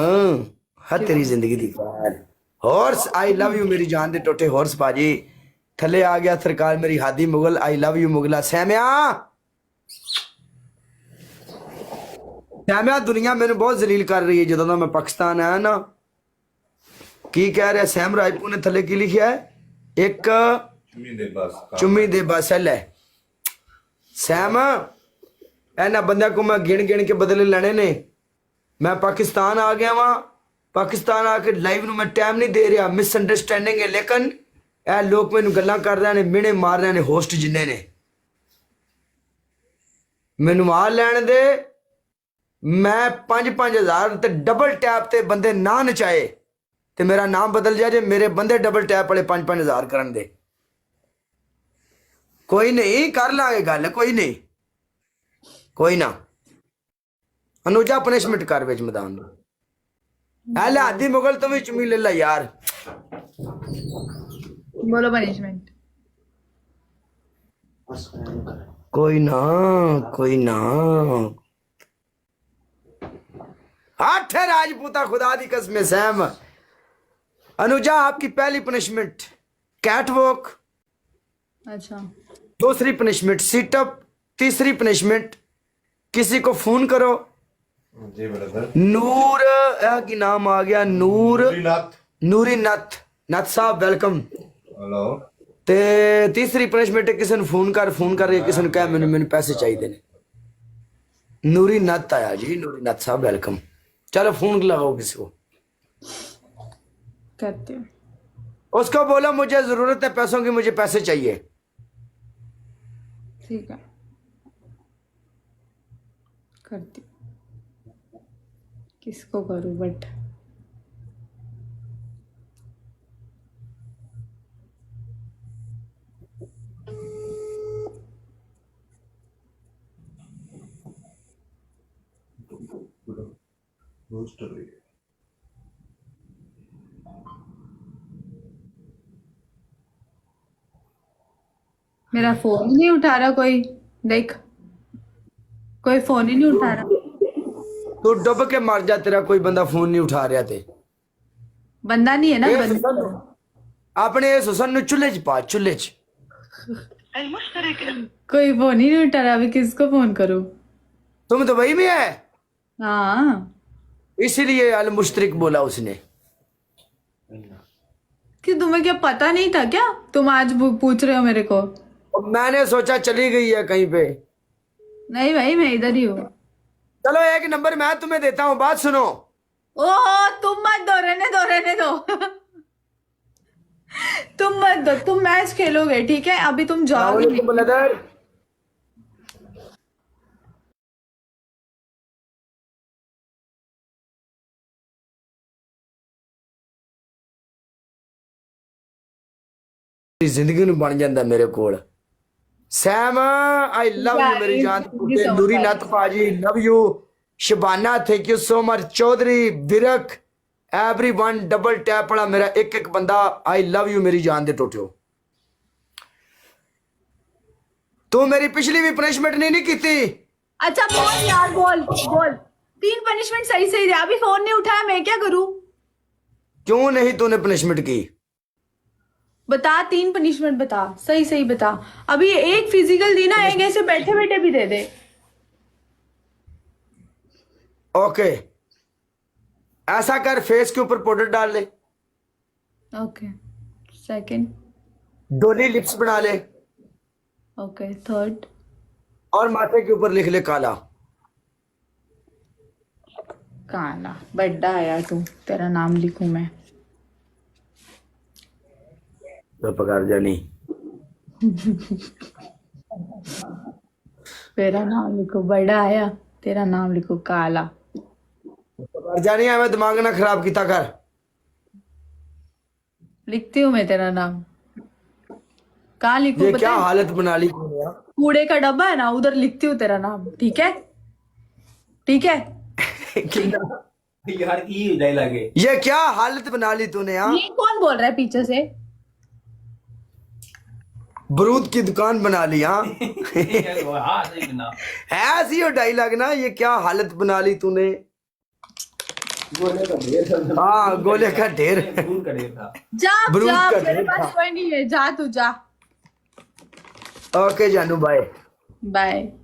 हाँ तेरी जिंदगी दी कार हॉर्स आई लव यू मेरी जान दे टोटे हॉर्स बाजी थले आ गया सरकार मेरी हादी मुगल आई लव यू मुगला सैमिया सैमिया दुनिया मैंने बहुत जलील कर रही है ਜਦੋਂ ਦਾ मैं पाकिस्तान आया ना की कह रहा सैम राजपूत ने थले की लिखा है एक चुम्मी दे बस है सैम एना बंदे को मैं गिन गिन के बदले लेने ने मैं पाकिस्तान आ गया वहां पाकिस्तान आके लाइव ਨੂੰ मैं टाइम नहीं दे रहा मिसअंडरस्टैंडिंग है लेकिन ਇਹ ਲੋਕ ਮੈਨੂੰ ਗੱਲਾਂ ਕਰ ਰਹੇ ਨੇ ਮਿਹਣੇ ਮਾਰ ਰਹੇ ਨੇ ਹੋਸਟ ਜਿੰਨੇ ਨੇ ਮੈਨੂੰ ਆ ਲੈਣ ਦੇ मैं 5-5000 ਤੇ ਡਬਲ ਟੈਪ ਤੇ ਬੰਦੇ ਨਾ ਨਚਾਏ ਤੇ ਮੇਰਾ ਨਾਮ ਬਦਲ ਜਾ ਜੇ ਮੇਰੇ ਬੰਦੇ ਡਬਲ ਟੈਪ ਵਾਲੇ 5-5000 ਕਰਨ ਦੇ ਕੋਈ ਨਹੀਂ ਕਰ ਲਾਂਗੇ ਗੱਲ ਕੋਈ ਨਹੀਂ ਕੋਈ ਨਾ अनुजा पनिशमेंट कर बेच मैदान में आदि मुगल तुम ही चुमी ले ला यार बोलो पनिशमेंट कोई ना आठ है राजपूता खुदा दी कसम सैम अनुजा आपकी पहली पनिशमेंट कैट वॉक अच्छा दूसरी पनिशमेंट सीटअप तीसरी पनिशमेंट किसी को फोन करो जी ब्रदर नूर की नाम आ गया नूर नूरी नथ साहब वेलकम हेलो ते तीसरी पनिशमेंट है किसी ने फोन कर किसी ने कहा मैंने पैसे चाहिए ने नूरी नथ आया जी नूरी नथ साहब वेलकम चलो फोन लगाओ किसी को करते हो उसको बोलो मुझे जरूरत है पैसों की मुझे पैसे चाहिए ठीक है करती हूँ। किसको करूँ बट मेरा फोन ही नहीं उठा रहा कोई देख कोई फोन ही नहीं उठा रहा तू डुब के मर जा तेरा कोई बंदा फोन नहीं उठा रहा थे बंदा नहीं है ना बंदा अपने इस हुसन नु चूल्हे च पा चूल्हे च कोई फोन ही नहीं उठा रहा अभी किसको फोन करूँ तुम दुबई में है हाँ इसीलिए अल मुश्तरिक बोला उसने कि तुम्हें क्या पता नहीं था क्या तुम आज पूछ रहे हो मेरे को मैंने सोचा चली गई है कहीं पे नहीं भाई मैं इधर ही हूँ चलो एक नंबर मैं तुम्हें देता हूँ बात सुनो ओह तुम मत दो रहने दो तुम मत दो तुम मैच खेलोगे ठीक है अभी तुम जाओगे नहीं। ब्रदर जिंदगी नु बन जाता मेरे कोल सैम आई लव यू मेरी जान नूरी नथ पाजी love you Shabana thank you so much Chaudhary Virk everyone double tap वाला मेरा एक एक बंदा आई लव यू मेरी जान दे टोटियो तू मेरी पिछली भी पनिशमेंट नहीं की थी अच्छा बोल यार बोल 3 पनिशमेंट सही सही दे अभी फोन नहीं उठाया मैं क्या करूं क्यों नहीं तूने पनिशमेंट की बता 3 पनिशमेंट बता सही बता अभी एक फिजिकल दी ना एक ऐसे बैठे बैठे भी दे दे ओके ऐसा कर फेस के ऊपर पाउडर डाल ले ओके सेकंड डोली लिप्स बना ले ओके थर्ड और माथे के ऊपर लिख ले काला काला बड्डा आया तू तेरा नाम लिखूं मैं तो पकड़ जानी तेरा नाम लिखो बड़ा आया तेरा नाम लिखो काला पकड़ जानी है मैं दिमाग ना खराब किया कर लिखती हूँ मैं तेरा नाम कहाँ लिखूं ये पता क्या है? हालत बना ली तूने यार कूड़े का डब्बा है ना उधर लिखती हूँ तेरा नाम ठीक है यार की डायलॉग है ये क्या हालत बना ली तूने यार ये कौन बोल रहा है पीछे से बरूद की दुकान बना ली हाँ हाँ सही बना ऐसी हो डायलॉग ना ये क्या हालत बना ली तूने गोले का ढेर था। हाँ गोले का ढेर। बरूद का ढेर था। जा बरूद जा, का मेरे ढेर पास था। कोई नहीं है, जा तू जा। ओके जानू भाई। बाय।